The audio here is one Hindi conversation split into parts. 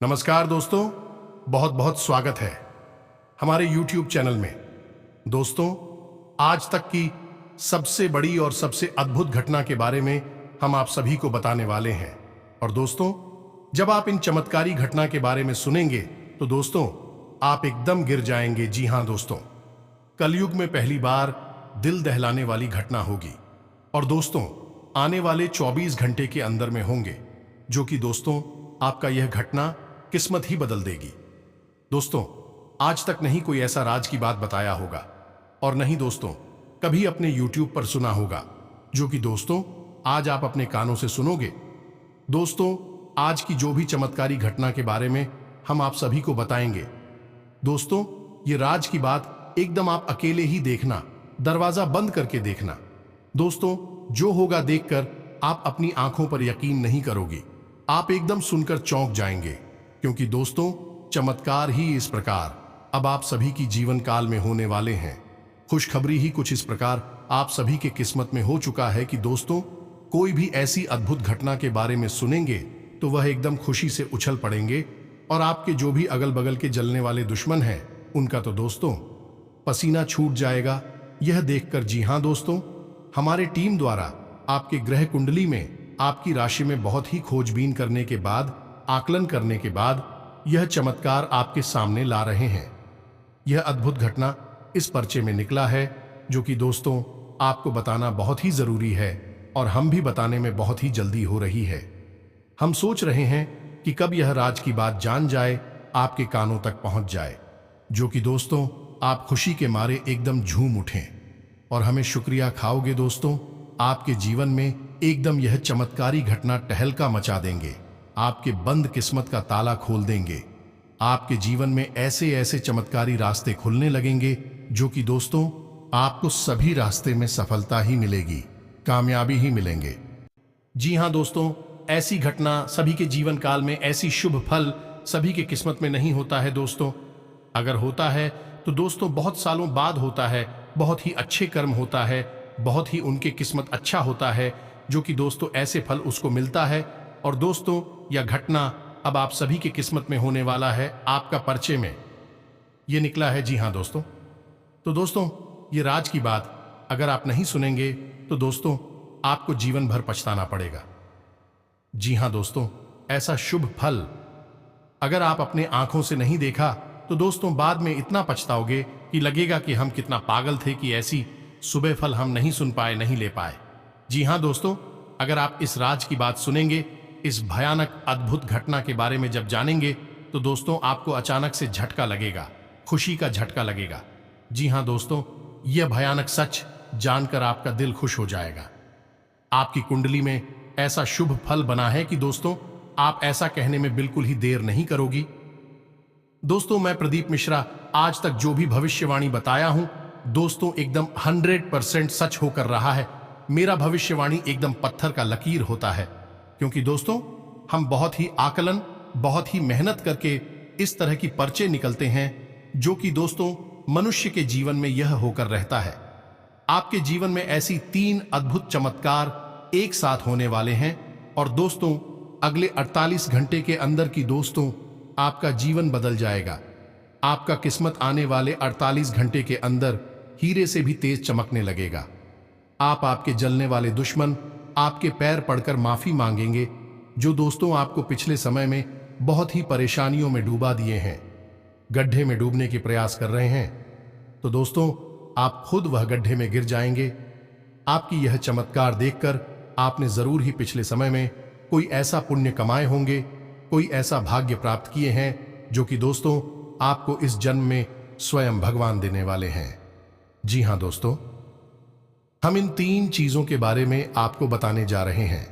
नमस्कार दोस्तों, बहुत बहुत स्वागत है हमारे YouTube चैनल में। दोस्तों, आज तक की सबसे बड़ी और सबसे अद्भुत घटना के बारे में हम आप सभी को बताने वाले हैं। और दोस्तों, जब आप इन चमत्कारी घटना के बारे में सुनेंगे तो दोस्तों आप एकदम गिर जाएंगे। जी हां दोस्तों, कलयुग में पहली बार दिल दहलाने वाली घटना होगी और दोस्तों आने वाले 24 घंटे के अंदर में होंगे, जो कि दोस्तों आपका यह घटना किस्मत ही बदल देगी। दोस्तों, आज तक नहीं कोई ऐसा राज की बात बताया होगा और नहीं दोस्तों कभी अपने YouTube पर सुना होगा, जो कि दोस्तों आज आप अपने कानों से सुनोगे। दोस्तों, आज की जो भी चमत्कारी घटना के बारे में हम आप सभी को बताएंगे। दोस्तों, ये राज की बात एकदम आप अकेले ही देखना, दरवाजा बंद करके देखना। दोस्तों, जो होगा देखकर आप अपनी आंखों पर यकीन नहीं करोगे, आप एकदम सुनकर चौंक जाएंगे, क्योंकि दोस्तों चमत्कार ही इस प्रकार अब आप सभी की जीवन काल में होने वाले हैं। खुशखबरी ही कुछ इस प्रकार आप सभी के किस्मत में हो चुका है कि दोस्तों कोई भी ऐसी अद्भुत घटना के बारे में सुनेंगे तो वह एकदम खुशी से उछल पड़ेंगे और आपके जो भी अगल बगल के जलने वाले दुश्मन हैं उनका तो दोस्तों पसीना छूट जाएगा यह देखकर। जी हां दोस्तों, हमारे टीम द्वारा आपके ग्रह कुंडली में आपकी राशि में बहुत ही खोजबीन करने के बाद, आकलन करने के बाद यह चमत्कार आपके सामने ला रहे हैं। यह अद्भुत घटना इस पर्चे में निकला है, जो कि दोस्तों आपको बताना बहुत ही जरूरी है और हम भी बताने में बहुत ही जल्दी हो रही है। हम सोच रहे हैं कि कब यह राज की बात जान जाए, आपके कानों तक पहुंच जाए, जो कि दोस्तों आप खुशी के मारे एकदम झूम उठें और हमें शुक्रिया खाओगे। दोस्तों, आपके जीवन में एकदम यह चमत्कारी घटना टहलका मचा देंगे, आपके बंद किस्मत का ताला खोल देंगे। आपके जीवन में ऐसे ऐसे चमत्कारी रास्ते खुलने लगेंगे, जो कि दोस्तों आपको सभी रास्ते में सफलता ही मिलेगी, कामयाबी ही मिलेंगे। जी हां दोस्तों, ऐसी घटना सभी के जीवन काल में, ऐसी शुभ फल सभी के किस्मत में नहीं होता है दोस्तों। अगर होता है तो दोस्तों बहुत सालों बाद होता है, बहुत ही अच्छे कर्म होता है, बहुत ही उनके किस्मत अच्छा होता है, जो कि दोस्तों ऐसे फल उसको मिलता है। और दोस्तों यह घटना अब आप सभी के किस्मत में होने वाला है, आपका पर्चे में ये निकला है। जी हां दोस्तों, तो दोस्तों ये राज की बात अगर आप नहीं सुनेंगे तो दोस्तों आपको जीवन भर पछताना पड़ेगा। जी हां दोस्तों, ऐसा शुभ फल अगर आप अपने आंखों से नहीं देखा तो दोस्तों बाद में इतना पछताओगे कि लगेगा कि हम कितना पागल थे कि ऐसी सुबह फल हम नहीं सुन पाए, नहीं ले पाए। जी हां दोस्तों, अगर आप इस राज की बात सुनेंगे, इस भयानक अद्भुत घटना के बारे में जब जानेंगे तो दोस्तों आपको अचानक से झटका लगेगा, खुशी का झटका लगेगा। जी हां दोस्तों, यह भयानक सच जानकर आपका दिल खुश हो जाएगा। आपकी कुंडली में ऐसा शुभ फल बना है कि दोस्तों आप ऐसा कहने में बिल्कुल ही देर नहीं करोगी। दोस्तों, मैं प्रदीप मिश्रा आज तक जो भी भविष्यवाणी बताया हूं दोस्तों एकदम 100% सच होकर रहा है। मेरा भविष्यवाणी एकदम पत्थर का लकीर होता है, क्योंकि दोस्तों हम बहुत ही आकलन, बहुत ही मेहनत करके इस तरह की पर्चे निकलते हैं, जो कि दोस्तों मनुष्य के जीवन में यह होकर रहता है। आपके जीवन में ऐसी 3 अद्भुत चमत्कार एक साथ होने वाले हैं और दोस्तों अगले 48 घंटे के अंदर की दोस्तों आपका जीवन बदल जाएगा। आपका किस्मत आने वाले 48 घंटे के अंदर हीरे से भी तेज चमकने लगेगा। आपके जलने वाले दुश्मन आपके पैर पड़कर माफी मांगेंगे, जो दोस्तों आपको पिछले समय में बहुत ही परेशानियों में डूबा दिए हैं, गड्ढे में डूबने के प्रयास कर रहे हैं। तो दोस्तों आप खुद वह गड्ढे में गिर जाएंगे। आपकी यह चमत्कार देखकर आपने जरूर ही पिछले समय में कोई ऐसा पुण्य कमाए होंगे, कोई ऐसा भाग्य प्राप्त किए हैं, जो कि दोस्तों आपको इस जन्म में स्वयं भगवान देने वाले हैं। जी हां दोस्तों, हम इन 3 चीजों के बारे में आपको बताने जा रहे हैं।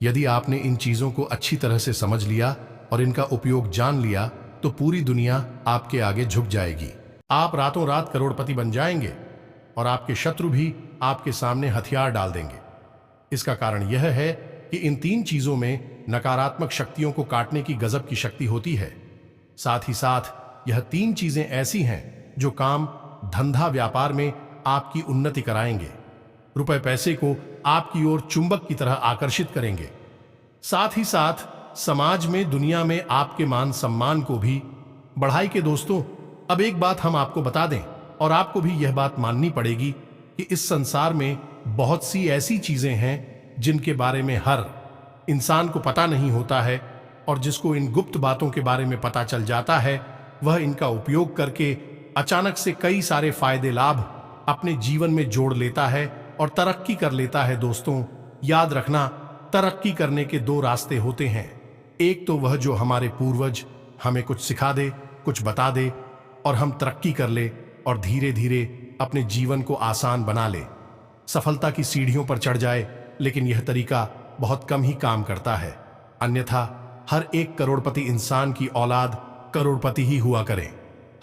यदि आपने इन चीजों को अच्छी तरह से समझ लिया और इनका उपयोग जान लिया तो पूरी दुनिया आपके आगे झुक जाएगी। आप रातों रात करोड़पति बन जाएंगे और आपके शत्रु भी आपके सामने हथियार डाल देंगे। इसका कारण यह है कि इन 3 चीजों में नकारात्मक शक्तियों को काटने की गजब की शक्ति होती है। साथ ही साथ यह 3 चीजें ऐसी हैं जो काम, धंधा, व्यापार में आपकी उन्नति कराएंगे, रुपए पैसे को आपकी ओर चुंबक की तरह आकर्षित करेंगे। साथ ही साथ समाज में, दुनिया में आपके मान सम्मान को भी बढ़ाई के दोस्तों। अब एक बात हम आपको बता दें, और आपको भी यह बात माननी पड़ेगी कि इस संसार में बहुत सी ऐसी चीजें हैं जिनके बारे में हर इंसान को पता नहीं होता है, और जिसको इन गुप्त बातों के बारे में पता चल जाता है वह इनका उपयोग करके अचानक से कई सारे फायदे लाभ अपने जीवन में जोड़ लेता है और तरक्की कर लेता है। दोस्तों याद रखना, तरक्की करने के दो रास्ते होते हैं। एक तो वह जो हमारे पूर्वज हमें कुछ सिखा दे, कुछ बता दे और हम तरक्की कर ले और धीरे धीरे अपने जीवन को आसान बना ले, सफलता की सीढ़ियों पर चढ़ जाए। लेकिन यह तरीका बहुत कम ही काम करता है, अन्यथा हर एक करोड़पति इंसान की औलाद करोड़पति ही हुआ करे,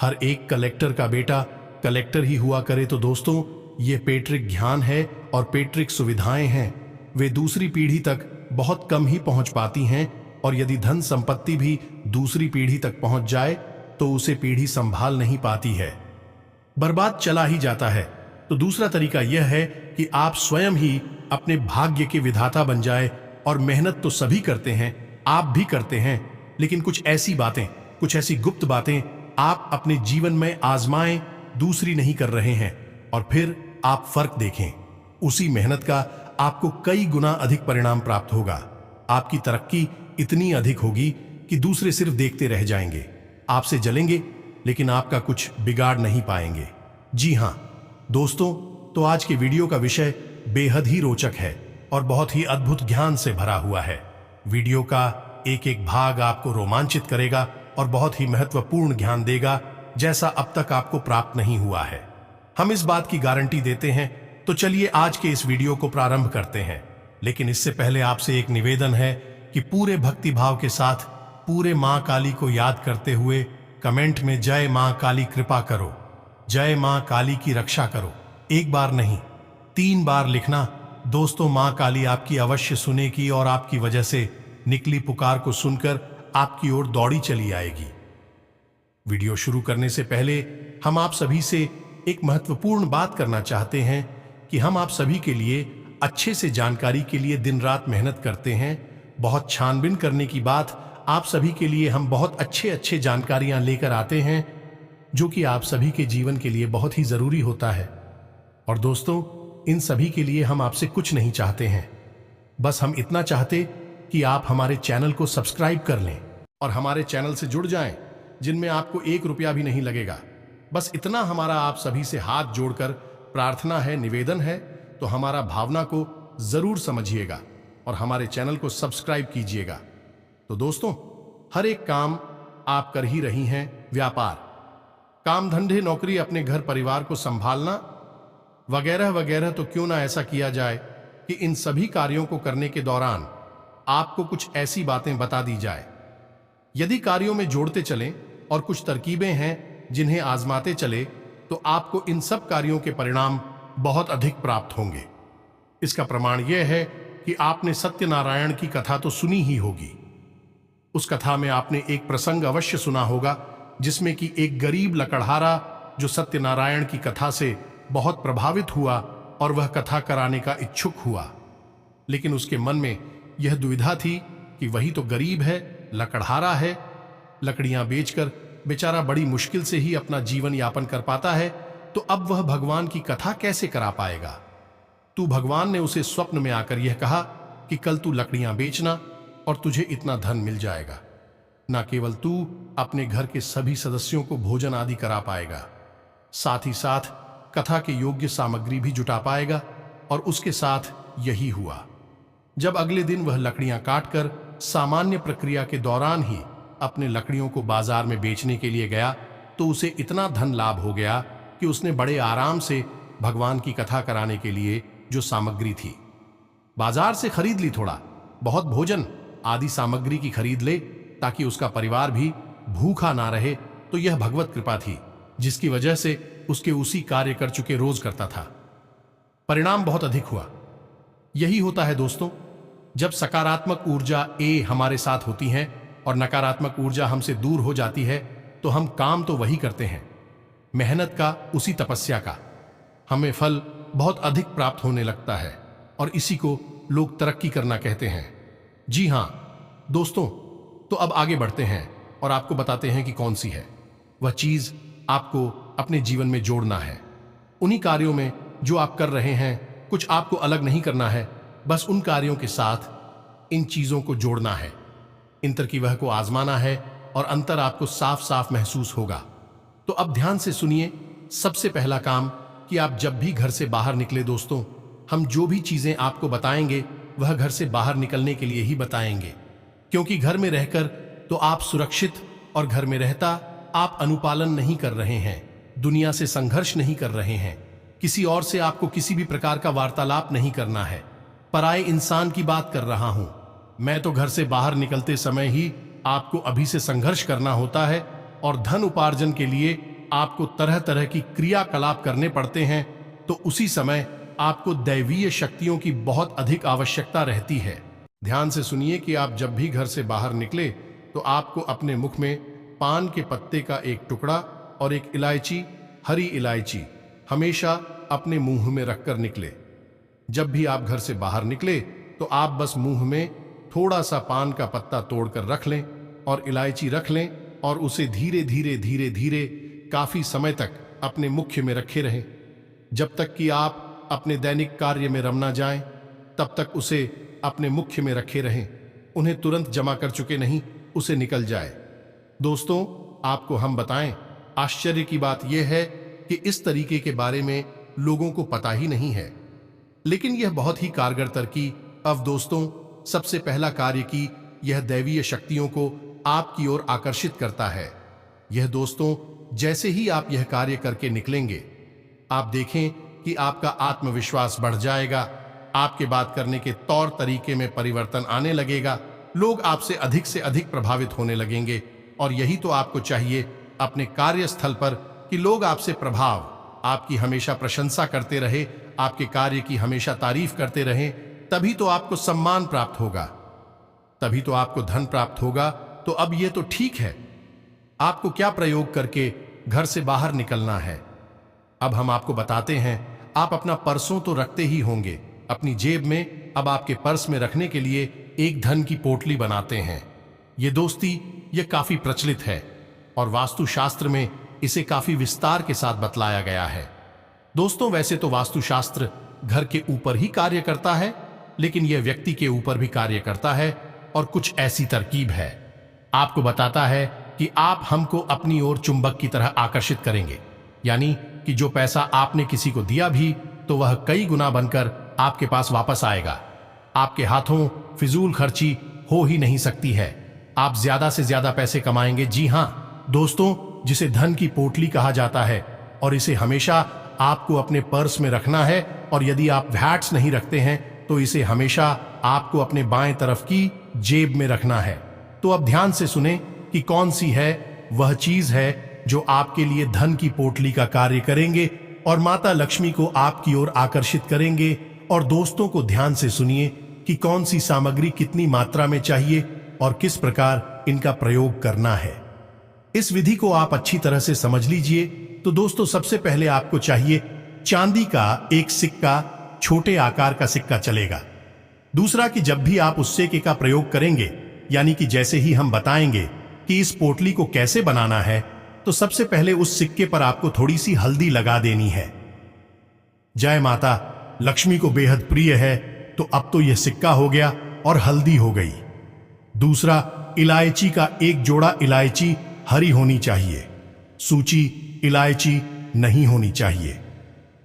हर एक कलेक्टर का बेटा कलेक्टर ही हुआ करे। तो दोस्तों ये पैतृक ज्ञान है और पैतृक सुविधाएं हैं, वे दूसरी पीढ़ी तक बहुत कम ही पहुंच पाती हैं, और यदि धन संपत्ति भी दूसरी पीढ़ी तक पहुंच जाए तो उसे पीढ़ी संभाल नहीं पाती है, बर्बाद चला ही जाता है। तो दूसरा तरीका यह है कि आप स्वयं ही अपने भाग्य के विधाता बन जाए। और मेहनत तो सभी करते हैं, आप भी करते हैं, लेकिन कुछ ऐसी बातें, कुछ ऐसी गुप्त बातें आप अपने जीवन में आजमाएं, दूसरी नहीं कर रहे हैं, और फिर आप फर्क देखें। उसी मेहनत का आपको कई गुना अधिक परिणाम प्राप्त होगा। आपकी तरक्की इतनी अधिक होगी कि दूसरे सिर्फ देखते रह जाएंगे, आपसे जलेंगे, लेकिन आपका कुछ बिगाड़ नहीं पाएंगे। जी हां दोस्तों, तो आज के वीडियो का विषय बेहद ही रोचक है और बहुत ही अद्भुत ज्ञान से भरा हुआ है। वीडियो का एक एक भाग आपको रोमांचित करेगा और बहुत ही महत्वपूर्ण ज्ञान देगा, जैसा अब तक आपको प्राप्त नहीं हुआ है। हम इस बात की गारंटी देते हैं। तो चलिए आज के इस वीडियो को प्रारंभ करते हैं, लेकिन इससे पहले आपसे एक निवेदन है कि पूरे भक्ति भाव के साथ पूरे मां काली को याद करते हुए कमेंट में जय मां काली कृपा करो, जय मां काली की रक्षा करो, एक बार नहीं 3 बार लिखना। दोस्तों मां काली आपकी अवश्य सुनेगी और आपकी वजह से निकली पुकार को सुनकर आपकी ओर दौड़ी चली आएगी। वीडियो शुरू करने से पहले हम आप सभी से एक महत्वपूर्ण बात करना चाहते हैं कि हम आप सभी के लिए अच्छे से जानकारी के लिए दिन रात मेहनत करते हैं। बहुत छानबीन करने की बात, आप सभी के लिए हम बहुत अच्छे जानकारियां लेकर आते हैं, जो कि आप सभी के जीवन के लिए बहुत ही जरूरी होता है। और दोस्तों इन सभी के लिए हम आपसे कुछ नहीं चाहते हैं, बस हम इतना चाहते कि आप हमारे चैनल को सब्सक्राइब कर लें और हमारे चैनल से जुड़ जाएं, जिनमें आपको 1 रुपया भी नहीं लगेगा। बस इतना हमारा आप सभी से हाथ जोड़कर प्रार्थना है, निवेदन है। तो हमारा भावना को जरूर समझिएगा और हमारे चैनल को सब्सक्राइब कीजिएगा। तो दोस्तों हर एक काम आप कर ही रही हैं, व्यापार, काम धंधे, नौकरी, अपने घर परिवार को संभालना वगैरह वगैरह। तो क्यों ना ऐसा किया जाए कि इन सभी कार्यों को करने के दौरान आपको कुछ ऐसी बातें बता दी जाए। यदि कार्यों में जोड़ते चलें और कुछ तरकीबें हैं जिन्हें आजमाते चले, तो आपको इन सब कार्यों के परिणाम बहुत अधिक प्राप्त होंगे। इसका प्रमाण यह है कि आपने सत्यनारायण की कथा तो सुनी ही होगी। उस कथा में आपने एक प्रसंग अवश्य सुना होगा, जिसमें कि एक गरीब लकड़हारा जो सत्यनारायण की कथा से बहुत प्रभावित हुआ और वह कथा कराने का इच्छुक हुआ, लेकिन उसके मन में यह दुविधा थी कि वही तो गरीब है, लकड़हारा है, लकड़ियां बेचकर बेचारा बड़ी मुश्किल से ही अपना जीवन यापन कर पाता है, तो अब वह भगवान की कथा कैसे करा पाएगा। तू भगवान ने उसे स्वप्न में आकर यह कहा कि कल तू लकड़ियां बेचना और तुझे इतना धन मिल जाएगा। न केवल तू अपने घर के सभी सदस्यों को भोजन आदि करा पाएगा, साथ ही साथ कथा के योग्य सामग्री भी जुटा पाएगा। और उसके साथ यही हुआ। जब अगले दिन वह लकड़ियां काटकर सामान्य प्रक्रिया के दौरान ही अपने लकड़ियों को बाजार में बेचने के लिए गया, तो उसे इतना धन लाभ हो गया कि उसने बड़े आराम से भगवान की कथा कराने के लिए जो सामग्री थी बाजार से खरीद ली, थोड़ा बहुत भोजन आदि सामग्री की खरीद ले, ताकि उसका परिवार भी भूखा ना रहे। तो यह भगवत कृपा थी, जिसकी वजह से उसके उसी कार्य कर चुके रोज करता था। परिणाम बहुत अधिक हुआ। यही होता है दोस्तों, जब सकारात्मक ऊर्जा ए हमारे साथ होती है और नकारात्मक ऊर्जा हमसे दूर हो जाती है, तो हम काम तो वही करते हैं, मेहनत का, उसी तपस्या का, हमें फल बहुत अधिक प्राप्त होने लगता है, और इसी को लोग तरक्की करना कहते हैं। जी हां दोस्तों, तो अब आगे बढ़ते हैं और आपको बताते हैं कि कौन सी है वह चीज आपको अपने जीवन में जोड़ना है। उन्हीं कार्यों में जो आप कर रहे हैं, कुछ आपको अलग नहीं करना है, बस उन कार्यों के साथ इन चीजों को जोड़ना है। इन तरकीबह को आजमाना है और अंतर आपको साफ साफ महसूस होगा। तो अब ध्यान से सुनिए। सबसे पहला काम कि आप जब भी घर से बाहर निकले दोस्तों, हम जो भी चीजें आपको बताएंगे वह घर से बाहर निकलने के लिए ही बताएंगे, क्योंकि घर में रहकर तो आप सुरक्षित और घर में रहता आप अनुपालन नहीं कर रहे हैं, दुनिया से संघर्ष नहीं कर रहे हैं, किसी और से आपको किसी भी प्रकार का वार्तालाप नहीं करना है। पराये इंसान की बात कर रहा हूं मैं। तो घर से बाहर निकलते समय ही आपको अभी से संघर्ष करना होता है और धन उपार्जन के लिए आपको तरह तरह की क्रियाकलाप करने पड़ते हैं। तो उसी समय आपको दैवीय शक्तियों की बहुत अधिक आवश्यकता रहती है। ध्यान से सुनिए कि आप जब भी घर से बाहर निकले तो आपको अपने मुख में पान के पत्ते का एक टुकड़ा और एक इलायची, हरी इलायची हमेशा अपने मुंह में रखकर निकले। जब भी आप घर से बाहर निकले तो आप बस मुंह में थोड़ा सा पान का पत्ता तोड़कर रख लें और इलायची रख लें और उसे धीरे धीरे धीरे धीरे काफी समय तक अपने मुख्य में रखे रहें। जब तक कि आप अपने दैनिक कार्य में रम ना जाएं, तब तक उसे अपने मुख्य में रखे रहें। उन्हें तुरंत जमा कर चुके नहीं, उसे निकल जाए। दोस्तों, आपको हम बताएं, आश्चर्य की बात यह है कि इस तरीके के बारे में लोगों को पता ही नहीं है, लेकिन यह बहुत ही कारगर तरकीब। अब दोस्तों, सबसे पहला कार्य कि यह दैवीय शक्तियों को आपकी ओर आकर्षित करता है। यह दोस्तों, जैसे ही आप यह कार्य करके निकलेंगे, आप देखें कि आपका आत्मविश्वास बढ़ जाएगा, आपके बात करने के तौर तरीके में परिवर्तन आने लगेगा, लोग आपसे से अधिक प्रभावित होने लगेंगे। और यही तो आपको चाहिए अपने कार्यस्थल पर, कि लोग आपसे प्रभाव, आपकी हमेशा प्रशंसा करते रहे, आपके कार्य की हमेशा तारीफ करते रहें। तभी तो आपको सम्मान प्राप्त होगा, तभी तो आपको धन प्राप्त होगा। तो अब ये तो ठीक है, आपको क्या प्रयोग करके घर से बाहर निकलना है। अब हम आपको बताते हैं। आप अपना पर्सों तो रखते ही होंगे अपनी जेब में। अब आपके पर्स में रखने के लिए एक धन की पोटली बनाते हैं। ये दोस्ती, ये काफी प्रचलित है और वास्तुशास्त्र में इसे काफी विस्तार के साथ बतलाया गया है। दोस्तों, वैसे तो वास्तुशास्त्र घर के ऊपर ही कार्य करता है, लेकिन यह व्यक्ति के ऊपर भी कार्य करता है। और कुछ ऐसी तरकीब है, आपको बताता है कि आप हमको अपनी ओर चुंबक की तरह आकर्षित करेंगे। यानी कि जो पैसा आपने किसी को दिया भी, तो वह कई गुना बनकर आपके पास वापस आएगा। आपके हाथों फिजूल खर्ची हो ही नहीं सकती है। आप ज्यादा से ज्यादा पैसे कमाएंगे। जी हां दोस्तों, जिसे धन की पोटली कहा जाता है, और इसे हमेशा आपको अपने पर्स में रखना है। और यदि आप वैट्स नहीं रखते हैं तो इसे हमेशा आपको अपने बाएं तरफ की जेब में रखना है। तो अब ध्यान से सुने कि कौन सी है वह चीज है जो आपके लिए धन की पोटली का कार्य करेंगे और माता लक्ष्मी को आपकी ओर आकर्षित करेंगे। और दोस्तों को ध्यान से सुनिए कि कौन सी सामग्री कितनी मात्रा में चाहिए और किस प्रकार इनका प्रयोग करना है। इस विधि को आप अच्छी तरह से समझ लीजिए। तो दोस्तों, सबसे पहले आपको चाहिए चांदी का एक सिक्का, छोटे आकार का सिक्का चलेगा। दूसरा कि जब भी आप उस सिक्के का प्रयोग करेंगे, यानी कि जैसे ही हम बताएंगे कि इस पोटली को कैसे बनाना है, तो सबसे पहले उस सिक्के पर आपको थोड़ी सी हल्दी लगा देनी है। जय माता लक्ष्मी को बेहद प्रिय है, तो अब तो यह सिक्का हो गया और हल्दी हो गई। दूसरा, इलायची का एक जोड़ा इलायची हरी होनी चाहिए, सूची इलायची नहीं होनी चाहिए।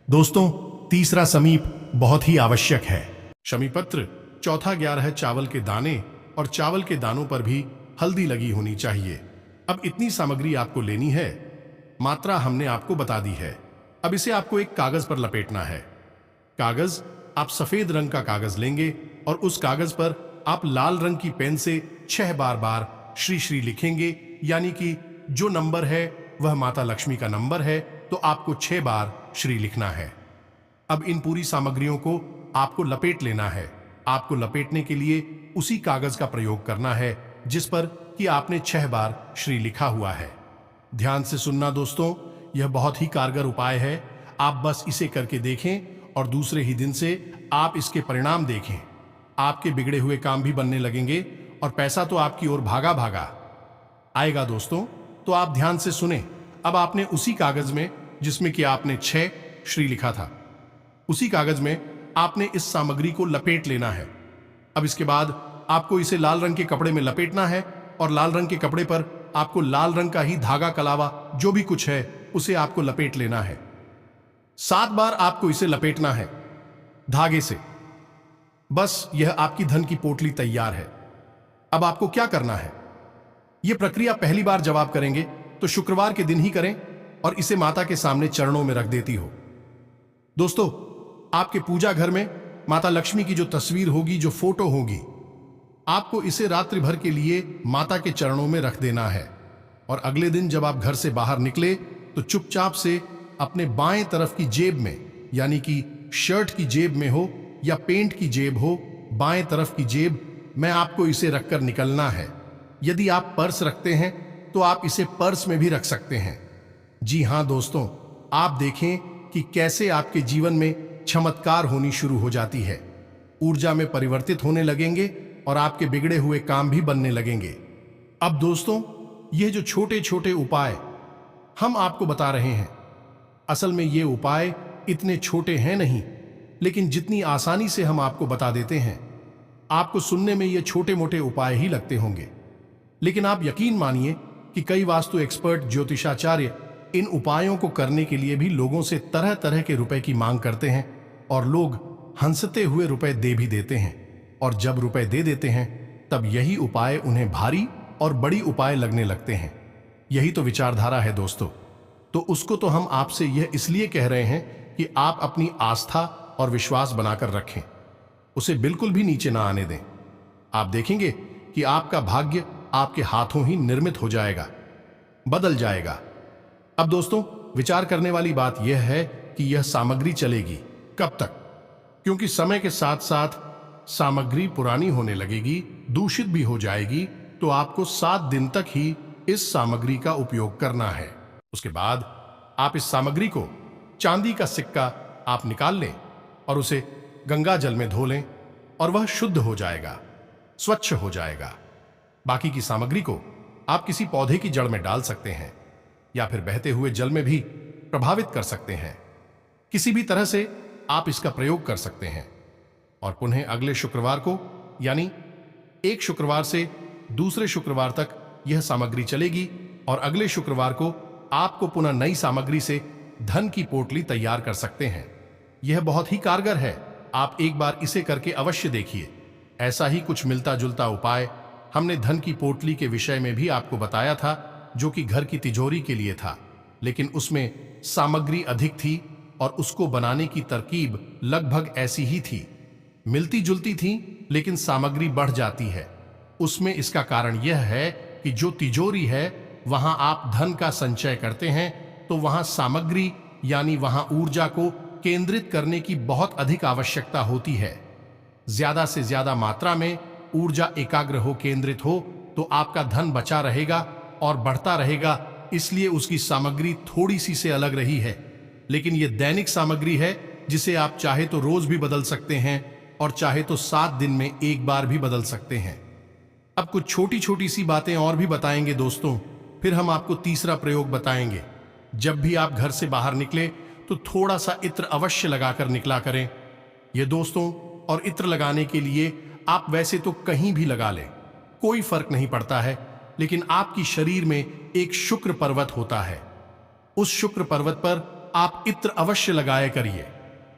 दोस्तों, तीसरा समीप बहुत ही आवश्यक है। शमीपत्र। चौथा 11 चावल के दाने, और चावल के दानों पर भी हल्दी लगी होनी चाहिए। अब इतनी सामग्री आपको लेनी है, मात्रा हमने आपको बता दी है। अब इसे आपको एक कागज पर लपेटना है। कागज, आप सफेद रंग का कागज लेंगे और उस कागज पर आप लाल रंग की पेन से 6 बार श्री श्री लिखेंगे। यानी कि जो नंबर है वह माता लक्ष्मी का नंबर है, तो आपको 6 बार श्री लिखना है। अब इन पूरी सामग्रियों को आपको लपेट लेना है। आपको लपेटने के लिए उसी कागज का प्रयोग करना है जिस पर कि आपने 6 बार श्री लिखा हुआ है। ध्यान से सुनना दोस्तों, यह बहुत ही कारगर उपाय है। आप बस इसे करके देखें और दूसरे ही दिन से आप इसके परिणाम देखें। आपके बिगड़े हुए काम भी बनने लगेंगे और पैसा तो आपकी ओर भागा भागा आएगा। दोस्तों, तो आप ध्यान से सुने। अब आपने उसी कागज में जिसमें कि आपने 6 श्री लिखा था, उसी कागज में आपने इस सामग्री को लपेट लेना है। अब इसके बाद आपको इसे लाल रंग के कपड़े में लपेटना है और लाल रंग के कपड़े पर आपको लाल रंग का ही धागा कलावा जो भी कुछ है उसे आपको लपेट लेना है। 7 बार आपको इसे लपेटना है धागे से। बस यह आपकी धन की पोटली तैयार है। अब आपको क्या करना है? यह प्रक्रिया पहली बार जब आप करेंगे तो शुक्रवार के दिन ही करें और इसे माता के सामने चरणों में रख देती हो। दोस्तों, आपके पूजा घर में माता लक्ष्मी की जो तस्वीर होगी, जो फोटो होगी, आपको इसे रात्रि भर के लिए माता के चरणों में रख देना है। और अगले दिन जब आप घर से बाहर निकले तो चुपचाप से अपने बाएं तरफ की जेब में, यानी कि शर्ट की जेब में हो या पेंट की जेब हो, बाएं तरफ की जेब में आपको इसे रखकर निकलना है। यदि आप पर्स रखते हैं तो आप इसे पर्स में भी रख सकते हैं। जी हां दोस्तों, आप देखें कि कैसे आपके जीवन में चमत्कार होनी शुरू हो जाती है। ऊर्जा में परिवर्तित होने लगेंगे और आपके बिगड़े हुए काम भी बनने लगेंगे। अब दोस्तों, ये जो छोटे छोटे उपाय हम आपको बता रहे हैं, असल में ये उपाय इतने छोटे हैं नहीं, लेकिन जितनी आसानी से हम आपको बता देते हैं, आपको सुनने में ये छोटे मोटे उपाय ही लगते होंगे। लेकिन आप यकीन मानिए कि कई वास्तु एक्सपर्ट ज्योतिषाचार्य इन उपायों को करने के लिए भी लोगों से तरह तरह के रुपए की मांग करते हैं और लोग हंसते हुए रुपए दे भी देते हैं। और जब रुपए दे देते हैं तब यही उपाय उन्हें भारी और बड़ी उपाय लगने लगते हैं। यही तो विचारधारा है दोस्तों। तो उसको तो हम आपसे यह इसलिए कह रहे हैं कि आप अपनी आस्था और विश्वास बनाकर रखें, उसे बिल्कुल भी नीचे ना आने दें। आप देखेंगे कि आपका भाग्य आपके हाथों ही निर्मित हो जाएगा, बदल जाएगा। अब दोस्तों, विचार करने वाली बात यह है कि यह सामग्री चलेगी कब तक, क्योंकि समय के साथ साथ सामग्री पुरानी होने लगेगी, दूषित भी हो जाएगी। तो आपको 7 दिन तक ही इस सामग्री का उपयोग करना है। उसके बाद आप इस सामग्री को, चांदी का सिक्का आप निकाल लें और उसे गंगा जल में धो लें और वह शुद्ध हो जाएगा, स्वच्छ हो जाएगा। बाकी की सामग्री को आप किसी पौधे की जड़ में डाल सकते हैं या फिर बहते हुए जल में भी प्रभावित कर सकते हैं। किसी भी तरह से आप इसका प्रयोग कर सकते हैं। और पुनः अगले शुक्रवार को, यानी एक शुक्रवार से दूसरे शुक्रवार तक यह सामग्री चलेगी और अगले शुक्रवार को आपको पुनः नई सामग्री से धन की पोटली तैयार कर सकते हैं। यह बहुत ही कारगर है। आप एक बार इसे करके अवश्य देखिए। ऐसा ही कुछ मिलता जुलता उपाय हमने धन की पोटली के विषय में भी आपको बताया था, जो कि घर की तिजोरी के लिए था, लेकिन उसमें सामग्री अधिक थी और उसको बनाने की तरकीब लगभग ऐसी ही थी, मिलती जुलती थी, लेकिन सामग्री बढ़ जाती है। उसमें इसका कारण यह है कि जो तिजोरी है वहां आप धन का संचय करते हैं, तो वहां सामग्री यानी वहां ऊर्जा को केंद्रित करने की बहुत अधिक आवश्यकता होती है। ज्यादा से ज्यादा मात्रा में ऊर्जा एकाग्र हो, केंद्रित हो, तो आपका धन बचा रहेगा और बढ़ता रहेगा। इसलिए उसकी सामग्री थोड़ी सी से अलग रही है, लेकिन यह दैनिक सामग्री है जिसे आप चाहे तो रोज भी बदल सकते हैं और चाहे तो 7 दिन में एक बार भी बदल सकते हैं। अब कुछ छोटी छोटी सी बातें और भी बताएंगे दोस्तों, फिर हम आपको तीसरा प्रयोग बताएंगे। जब भी आप घर से बाहर निकले तो थोड़ा सा इत्र अवश्य लगाकर निकला करें। ये दोस्तों, और इत्र लगाने के लिए आप वैसे तो कहीं भी लगा लें, कोई फर्क नहीं पड़ता है, लेकिन आपकी शरीर में एक शुक्र पर्वत होता है। उस शुक्र पर्वत पर आप इत्र अवश्य लगाया करिए।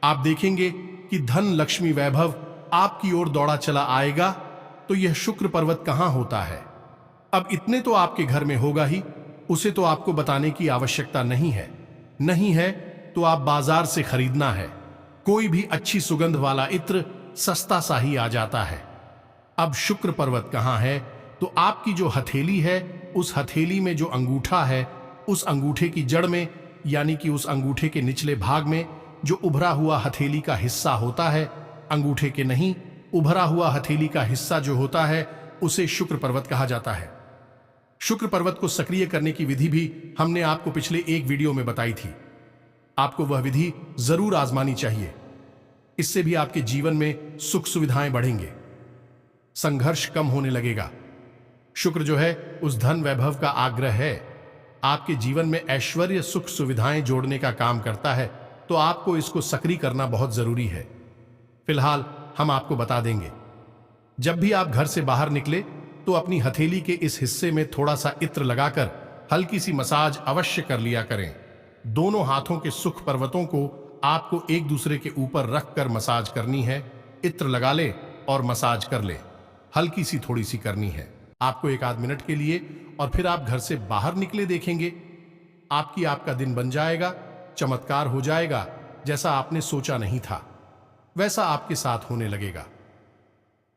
आप देखेंगे कि धन, लक्ष्मी, वैभव आपकी ओर दौड़ा चला आएगा। तो यह शुक्र पर्वत कहां होता है? अब इतने तो आपके घर में होगा ही, उसे तो आपको बताने की आवश्यकता नहीं है। नहीं है तो आप बाजार से खरीदना है। कोई भी अच्छी सुगंध वाला इत्र सस्ता सा ही आ जाता है। अब शुक्र पर्वत कहां है? तो आपकी जो हथेली है, उस हथेली में जो अंगूठा है, उस अंगूठे की जड़ में, यानी कि उस अंगूठे के निचले भाग में जो उभरा हुआ हथेली का हिस्सा होता है, अंगूठे के नहीं, उभरा हुआ हथेली का हिस्सा जो होता है, उसे शुक्र पर्वत कहा जाता है। शुक्र पर्वत को सक्रिय करने की विधि भी हमने आपको पिछले एक वीडियो में बताई थी। आपको वह विधि जरूर आजमानी चाहिए। इससे भी आपके जीवन में सुख सुविधाएं बढ़ेंगे, संघर्ष कम होने लगेगा। शुक्र जो है उस धन वैभव का आग्रह है, आपके जीवन में ऐश्वर्य सुख सुविधाएं जोड़ने का काम करता है, तो आपको इसको सक्रिय करना बहुत जरूरी है। फिलहाल हम आपको बता देंगे, जब भी आप घर से बाहर निकले तो अपनी हथेली के इस हिस्से में थोड़ा सा इत्र लगाकर हल्की सी मसाज अवश्य कर लिया करें। दोनों हाथों के सुख पर्वतों को आपको एक दूसरे के ऊपर रखकर मसाज करनी है। इत्र लगा ले और मसाज कर ले, हल्की सी थोड़ी सी करनी है आपको 1 आध मिनट के लिए, और फिर आप घर से बाहर निकले देखेंगे आपका दिन बन जाएगा, चमत्कार हो जाएगा। जैसा आपने सोचा नहीं था वैसा आपके साथ होने लगेगा।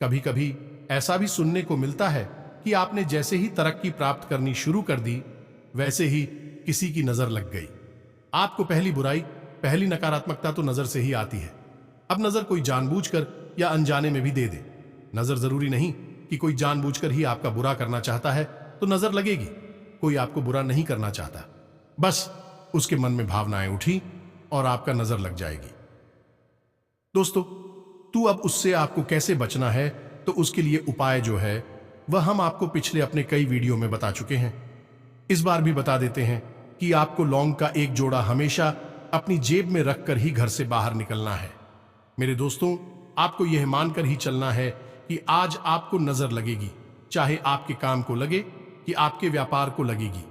कभी कभी ऐसा भी सुनने को मिलता है कि आपने जैसे ही तरक्की प्राप्त करनी शुरू कर दी वैसे ही किसी की नजर लग गई। आपको पहली बुराई, पहली नकारात्मकता तो नजर से ही आती है। अब नजर कोई जानबूझकर या अनजाने में भी दे दे, नजर जरूरी नहीं कि कोई जानबूझकर ही आपका बुरा करना चाहता है तो नजर लगेगी। कोई आपको बुरा नहीं करना चाहता, बस उसके मन में भावनाएं उठी और आपका नजर लग जाएगी। दोस्तों, तू अब उससे आपको कैसे बचना है, तो उसके लिए उपाय जो है वह हम आपको पिछले अपने कई वीडियो में बता चुके हैं। इस बार भी बता देते हैं कि आपको लौंग का एक जोड़ा हमेशा अपनी जेब में रखकर ही घर से बाहर निकलना है। मेरे दोस्तों, आपको यह मानकर ही चलना है कि आज आपको नजर लगेगी, चाहे आपके काम को लगे कि आपके व्यापार को लगेगी।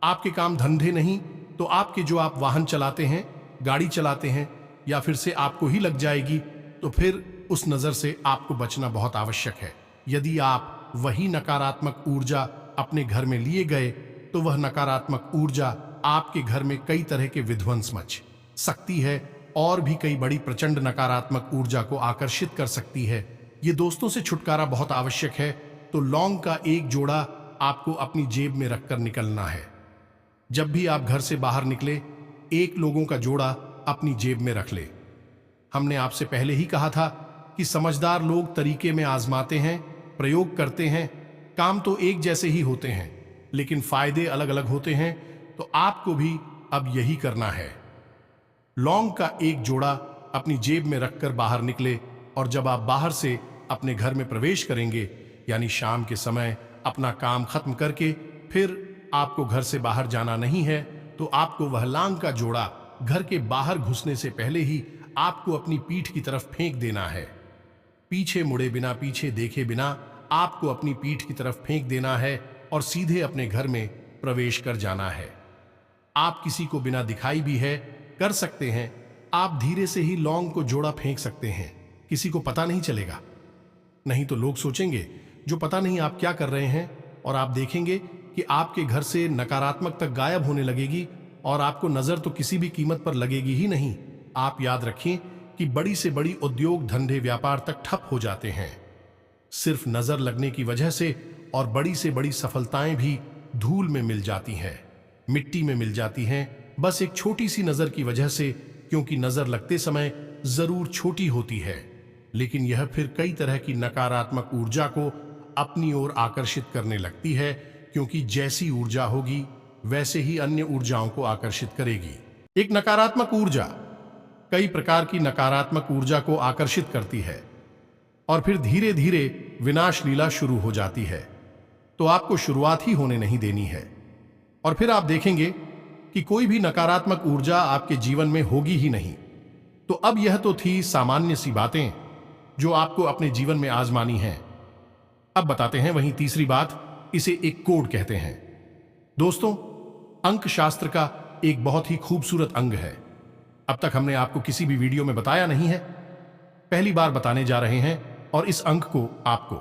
आपके काम धंधे नहीं तो आपके जो आप वाहन चलाते हैं, गाड़ी चलाते हैं, या फिर से आपको ही लग जाएगी, तो फिर उस नजर से आपको बचना बहुत आवश्यक है। यदि आप वही नकारात्मक ऊर्जा अपने घर में लिए गए तो वह नकारात्मक ऊर्जा आपके घर में कई तरह के विध्वंस मच सकती है और भी कई बड़ी प्रचंड नकारात्मक ऊर्जा को आकर्षित कर सकती है। ये दोस्तों से छुटकारा बहुत आवश्यक है, तो लौंग का एक जोड़ा आपको अपनी जेब में रखकर निकलना है। जब भी आप घर से बाहर निकले, एक लोगों का जोड़ा अपनी जेब में रख ले। हमने आपसे पहले ही कहा था कि समझदार लोग तरीके में आजमाते हैं, प्रयोग करते हैं, काम तो एक जैसे ही होते हैं लेकिन फायदे अलग अलग होते हैं, तो आपको भी अब यही करना है। लौंग का एक जोड़ा अपनी जेब में रखकर बाहर निकले, और जब आप बाहर से अपने घर में प्रवेश करेंगे, यानी शाम के समय अपना काम खत्म करके फिर आपको घर से बाहर जाना नहीं है, तो आपको वह लौंग का जोड़ा घर के बाहर घुसने से पहले ही आपको अपनी पीठ की तरफ फेंक देना है। पीछे मुड़े बिना, पीछे देखे बिना आपको अपनी पीठ की तरफ फेंक देना है और सीधे अपने घर में प्रवेश कर जाना है। आप किसी को बिना दिखाई भी है कर सकते हैं। आप धीरे से ही लौंग को जोड़ा फेंक सकते हैं, किसी को पता नहीं चलेगा। नहीं तो लोग सोचेंगे जो पता नहीं आप क्या कर रहे हैं, और आप देखेंगे कि आपके घर से नकारात्मक तक गायब होने लगेगी और आपको नजर तो किसी भी कीमत पर लगेगी ही नहीं। आप याद रखें कि बड़ी से बड़ी उद्योग धंधे व्यापार तक ठप हो जाते हैं सिर्फ नजर लगने की वजह से, और बड़ी से बड़ी सफलताएं भी धूल में मिल जाती हैं, मिट्टी में मिल जाती हैं, बस एक छोटी सी नजर की वजह से। क्योंकि नजर लगते समय जरूर छोटी होती है, लेकिन यह फिर कई तरह की नकारात्मक ऊर्जा को अपनी ओर आकर्षित करने लगती है, क्योंकि जैसी ऊर्जा होगी वैसे ही अन्य ऊर्जाओं को आकर्षित करेगी। एक नकारात्मक ऊर्जा कई प्रकार की नकारात्मक ऊर्जा को आकर्षित करती है और फिर धीरे धीरे विनाश लीला शुरू हो जाती है। तो आपको शुरुआत ही होने नहीं देनी है, और फिर आप देखेंगे कि कोई भी नकारात्मक ऊर्जा आपके जीवन में होगी ही नहीं। तो अब यह तो थी सामान्य सी बातें जो आपको अपने जीवन में आजमानी हैं। अब बताते हैं वहीं तीसरी बात, इसे एक कोड कहते हैं। दोस्तों, अंक शास्त्र का एक बहुत ही खूबसूरत अंग है। अब तक हमने आपको किसी भी वीडियो में बताया नहीं है, पहली बार बताने जा रहे हैं, और इस अंक को आपको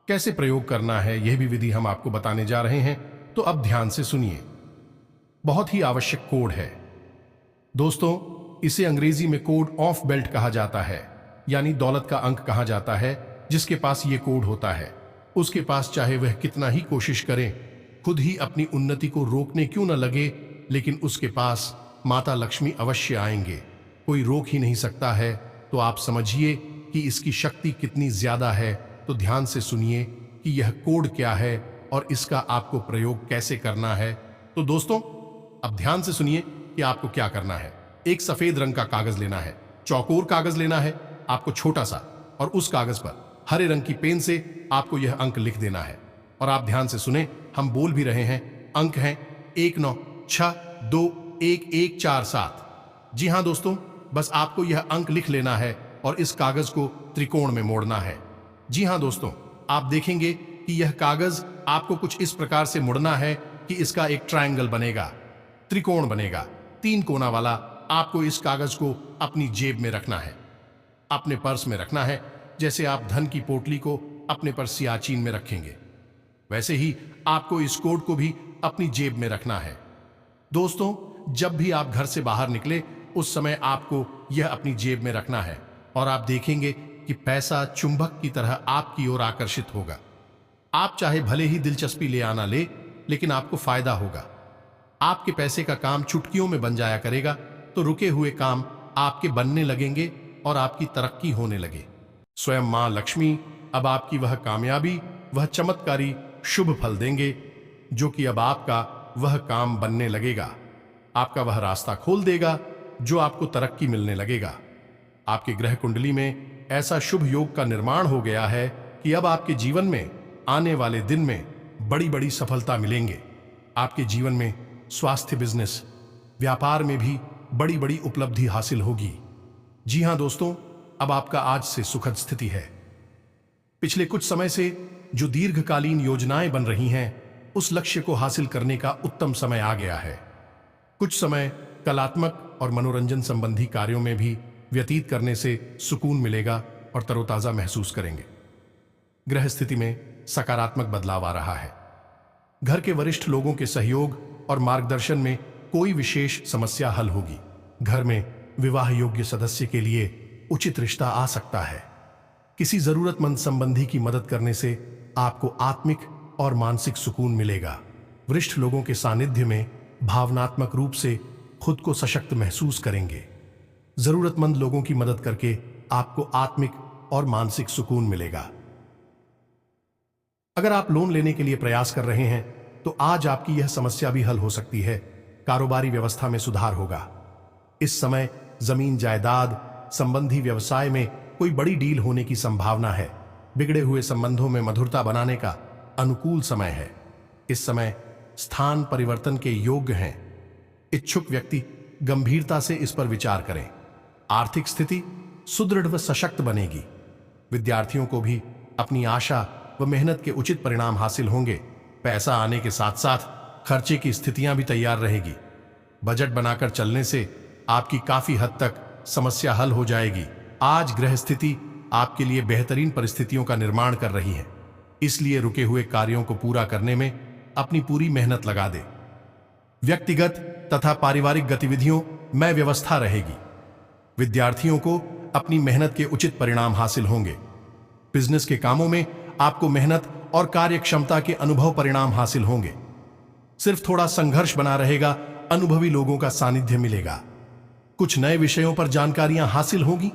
कैसे प्रयोग करना है यह भी विधि हम आपको बताने जा रहे हैं। तो अब ध्यान से सुनिए, बहुत ही आवश्यक कोड है। दोस्तों, इसे अंग्रेजी में कोड ऑफ बेल्ट कहा जाता है, यानी दौलत का अंक कहा जाता है। जिसके पास ये कोड होता है उसके पास चाहे वह कितना ही कोशिश करे, खुद ही अपनी उन्नति को रोकने क्यों न लगे, लेकिन उसके पास माता लक्ष्मी अवश्य आएंगे। कोई रोक ही नहीं सकता है। तो आप समझिए कि इसकी शक्ति कितनी ज्यादा है। तो ध्यान से सुनिए कि यह कोड क्या है और इसका आपको प्रयोग कैसे करना है। तो दोस्तों, अब ध्यान से सुनिए कि आपको क्या करना है। एक सफेद रंग का कागज लेना है, चौकोर कागज लेना है आपको छोटा सा, और उस कागज पर हरे रंग की पेन से आपको यह अंक लिख देना है। और आप ध्यान से सुने, हम बोल भी रहे हैं। अंक हैं 19621147। जी हां दोस्तों, बस आपको यह अंक लिख लेना है और इस कागज को त्रिकोण में मोड़ना है। जी हां दोस्तों, आप देखेंगे कि यह कागज आपको कुछ इस प्रकार से मुड़ना है कि इसका एक ट्रायंगल बनेगा, त्रिकोण बनेगा, 3 कोना वाला। आपको इस कागज को अपनी जेब में रखना है, अपने पर्स में रखना है। जैसे आप धन की पोटली को अपने पर्स सियाचिन में रखेंगे, वैसे ही आपको इस कोड को भी अपनी जेब में रखना है। दोस्तों, जब भी आप घर से बाहर निकले उस समय आपको यह अपनी जेब में रखना है और आप देखेंगे कि पैसा चुंबक की तरह आपकी ओर आकर्षित होगा। आप चाहे भले ही दिलचस्पी ले आना ले, लेकिन आपको फायदा होगा। आपके पैसे का काम चुटकियों में बन जाया करेगा, तो रुके हुए काम आपके बनने लगेंगे और आपकी तरक्की होने लगे। स्वयं मां लक्ष्मी अब आपकी वह कामयाबी, वह चमत्कारी शुभ फल देंगे, जो कि अब आपका वह काम बनने लगेगा। आपका वह रास्ता खोल देगा जो आपको तरक्की मिलने लगेगा। आपके ग्रह कुंडली में ऐसा शुभ योग का निर्माण हो गया है कि अब आपके जीवन में आने वाले दिन में बड़ी बड़ी सफलता मिलेंगे। आपके जीवन में स्वास्थ्य, बिजनेस, व्यापार में भी बड़ी बड़ी उपलब्धि हासिल होगी। जी हां दोस्तों, अब आपका आज से सुखद स्थिति है। पिछले कुछ समय से जो दीर्घकालीन योजनाएं बन रही हैं, उस लक्ष्य को हासिल करने का उत्तम समय आ गया है। कुछ समय कलात्मक और मनोरंजन संबंधी कार्यों में भी व्यतीत करने से सुकून मिलेगा और तरोताजा महसूस करेंगे। ग्रह स्थिति में सकारात्मक बदलाव आ रहा है। घर के वरिष्ठ लोगों के सहयोग और मार्गदर्शन में कोई विशेष समस्या हल होगी। घर में विवाह योग्य सदस्य के लिए उचित रिश्ता आ सकता है। किसी जरूरतमंद संबंधी की मदद करने से आपको आत्मिक और मानसिक सुकून मिलेगा। वरिष्ठ लोगों के सानिध्य में भावनात्मक रूप से खुद को सशक्त महसूस करेंगे। जरूरतमंद लोगों की मदद करके आपको आत्मिक और मानसिक सुकून मिलेगा। अगर आप लोन लेने के लिए प्रयास कर रहे हैं तो आज आपकी यह समस्या भी हल हो सकती है। कारोबारी व्यवस्था में सुधार होगा। इस समय जमीन जायदाद संबंधी व्यवसाय में कोई बड़ी डील होने की संभावना है। बिगड़े हुए संबंधों में मधुरता बनाने का अनुकूल समय है। इस समय स्थान परिवर्तन के योग्य हैं। इच्छुक व्यक्ति गंभीरता से इस पर विचार करें। आर्थिक स्थिति सुदृढ़ व सशक्त बनेगी। विद्यार्थियों को भी अपनी आशा व मेहनत के उचित परिणाम हासिल होंगे। पैसा आने के साथ साथ खर्चे की स्थितियां भी तैयार रहेगी। बजट बनाकर चलने से आपकी काफी हद तक समस्या हल हो जाएगी। आज ग्रह स्थिति आपके लिए बेहतरीन परिस्थितियों का निर्माण कर रही है, इसलिए रुके हुए कार्यों को पूरा करने में अपनी पूरी मेहनत लगा दे। व्यक्तिगत तथा पारिवारिक गतिविधियों में व्यवस्था रहेगी। विद्यार्थियों को अपनी मेहनत के उचित परिणाम हासिल होंगे। बिजनेस के कामों में आपको मेहनत और कार्य क्षमता के अनुभव परिणाम हासिल होंगे। सिर्फ थोड़ा संघर्ष बना रहेगा, अनुभवी लोगों का सानिध्य मिलेगा। कुछ नए विषयों पर जानकारियां हासिल होगी।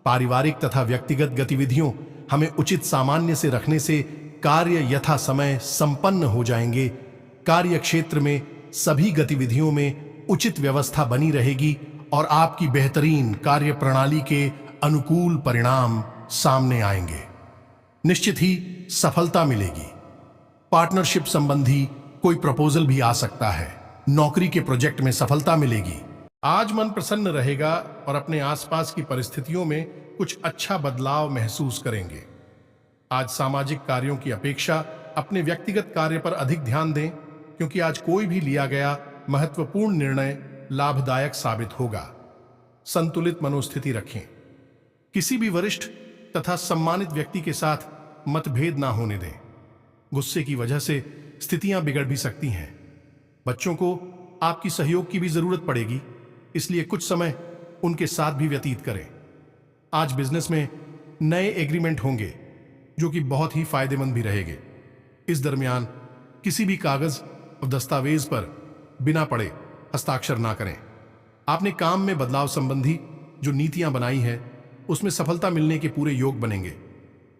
पारिवारिक तथा व्यक्तिगत गतिविधियों हमें उचित सामान्य से रखने से कार्य यथा समय संपन्न हो जाएंगे। कार्य क्षेत्र में सभी गतिविधियों में उचित व्यवस्था बनी रहेगी और आपकी बेहतरीन कार्य प्रणाली के अनुकूल परिणाम सामने आएंगे। निश्चित ही सफलता मिलेगी। पार्टनरशिप संबंधी कोई प्रपोजल भी आ सकता है। नौकरी के प्रोजेक्ट में सफलता मिलेगी। आज मन प्रसन्न रहेगा और अपने आसपास की परिस्थितियों में कुछ अच्छा बदलाव महसूस करेंगे। आज सामाजिक कार्यों की अपेक्षा अपने व्यक्तिगत कार्य पर अधिक ध्यान दें, क्योंकि आज कोई भी लिया गया महत्वपूर्ण निर्णय लाभदायक साबित होगा। संतुलित मनोस्थिति रखें। किसी भी वरिष्ठ तथा सम्मानित व्यक्ति के साथ मतभेद ना होने दें। गुस्से की वजह से स्थितियां बिगड़ भी सकती हैं। बच्चों को आपकी सहयोग की भी जरूरत पड़ेगी, इसलिए कुछ समय उनके साथ भी व्यतीत करें। आज बिजनेस में नए एग्रीमेंट होंगे जो कि बहुत ही फायदेमंद भी रहेंगे। इस दरमियान किसी भी कागज और दस्तावेज पर बिना पढ़े हस्ताक्षर ना करें। आपने काम में बदलाव संबंधी जो नीतियां बनाई है उसमें सफलता मिलने के पूरे योग बनेंगे।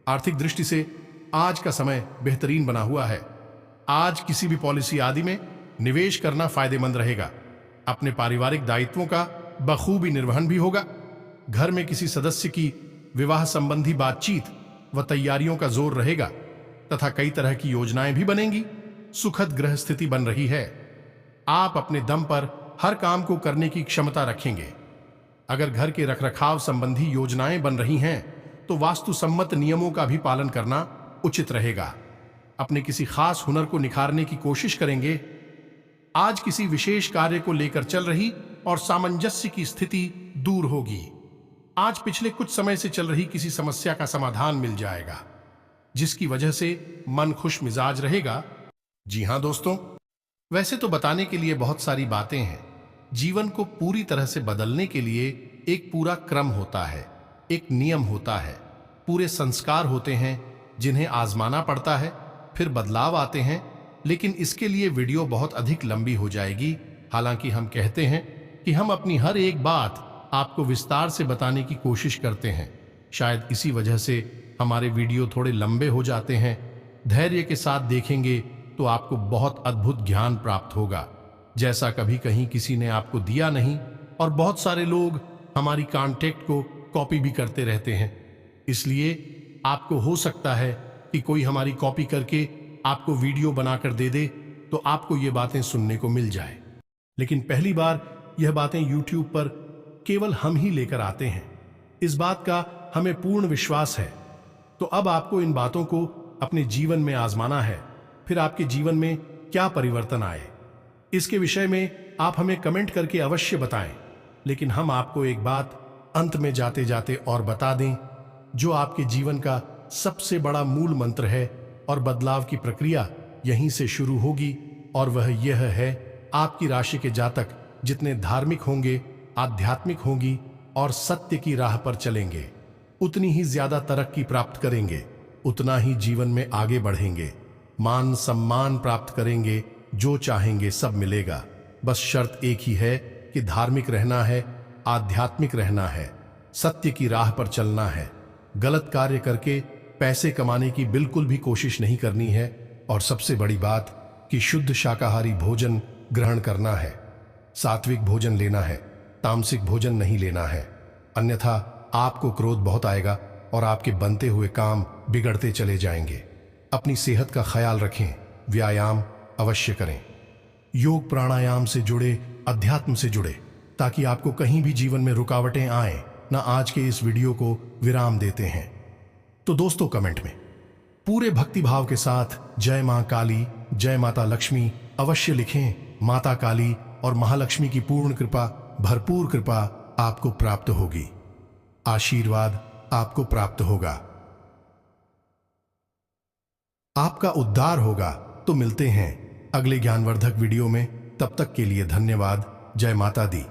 आर्थिक दृष्टि से आज का समय बेहतरीन बना हुआ है। आज किसी भी पॉलिसी आदि में निवेश करना फायदेमंद रहेगा। अपने पारिवारिक दायित्वों का बखूबी निर्वहन भी होगा। घर में किसी सदस्य की विवाह संबंधी बातचीत व तैयारियों का जोर रहेगा तथा कई तरह की योजनाएं भी बनेंगी। सुखद ग्रह स्थिति बन रही है। आप अपने दम पर हर काम को करने की क्षमता रखेंगे। अगर घर के रखरखाव संबंधी योजनाएं बन रही हैं तो वास्तु सम्मत नियमों का भी पालन करना उचित रहेगा। अपने किसी खास हुनर को निखारने की कोशिश करेंगे। आज किसी विशेष कार्य को लेकर चल रही और सामंजस्य की स्थिति दूर होगी। आज पिछले कुछ समय से चल रही किसी समस्या का समाधान मिल जाएगा, जिसकी वजह से मन खुश मिजाज रहेगा। जी हां दोस्तों, वैसे तो बताने के लिए बहुत सारी बातें हैं। जीवन को पूरी तरह से बदलने के लिए एक पूरा क्रम होता है, एक नियम होता है, पूरे संस्कार होते हैं जिन्हें आजमाना पड़ता है, फिर बदलाव आते हैं। लेकिन इसके लिए वीडियो बहुत अधिक लंबी हो जाएगी। हालांकि हम कहते हैं कि हम अपनी हर एक बात आपको विस्तार से बताने की कोशिश करते हैं। शायद इसी वजह से हमारे वीडियो थोड़े लंबे हो जाते हैं। धैर्य के साथ देखेंगे तो आपको बहुत अद्भुत ज्ञान प्राप्त होगा, जैसा कभी कहीं किसी ने आपको दिया नहीं। और बहुत सारे लोग हमारी कॉन्टेक्ट को कॉपी भी करते रहते हैं। इसलिए आपको हो सकता है कि कोई हमारी कॉपी करके आपको वीडियो बनाकर दे दे, तो आपको ये बातें सुनने को मिल जाए। लेकिन पहली बार यह बातें YouTube पर केवल हम ही लेकर आते हैं, इस बात का हमें पूर्ण विश्वास है। तो अब आपको इन बातों को अपने जीवन में आजमाना है। फिर आपके जीवन में क्या परिवर्तन आए, इसके विषय में आप हमें कमेंट करके अवश्य बताएं। लेकिन हम आपको एक बात अंत में जाते जाते और बता दें, जो आपके जीवन का सबसे बड़ा मूल मंत्र है और बदलाव की प्रक्रिया यहीं से शुरू होगी। और वह यह है, आपकी राशि के जातक जितने धार्मिक होंगे, आध्यात्मिक होंगी और सत्य की राह पर चलेंगे, उतनी ही ज्यादा तरक्की प्राप्त करेंगे, उतना ही जीवन में आगे बढ़ेंगे, मान सम्मान प्राप्त करेंगे, जो चाहेंगे सब मिलेगा। बस शर्त एक ही है कि धार्मिक रहना है, आध्यात्मिक रहना है, सत्य की राह पर चलना है। गलत कार्य करके पैसे कमाने की बिल्कुल भी कोशिश नहीं करनी है। और सबसे बड़ी बात कि शुद्ध शाकाहारी भोजन ग्रहण करना है, सात्विक भोजन लेना है, तामसिक भोजन नहीं लेना है। अन्यथा आपको क्रोध बहुत आएगा और आपके बनते हुए काम बिगड़ते चले जाएंगे। अपनी सेहत का ख्याल रखें, व्यायाम अवश्य करें, योग प्राणायाम से जुड़े, अध्यात्म से जुड़े, ताकि आपको कहीं भी जीवन में रुकावटें आए ना। आज के इस वीडियो को विराम देते हैं। तो दोस्तों, कमेंट में पूरे भक्ति भाव के साथ जय मां काली, जय माता लक्ष्मी अवश्य लिखें। माता काली और महालक्ष्मी की पूर्ण कृपा, भरपूर कृपा आपको प्राप्त होगी, आशीर्वाद आपको प्राप्त होगा, आपका उद्धार होगा। तो मिलते हैं अगले ज्ञानवर्धक वीडियो में। तब तक के लिए धन्यवाद। जय माता दी।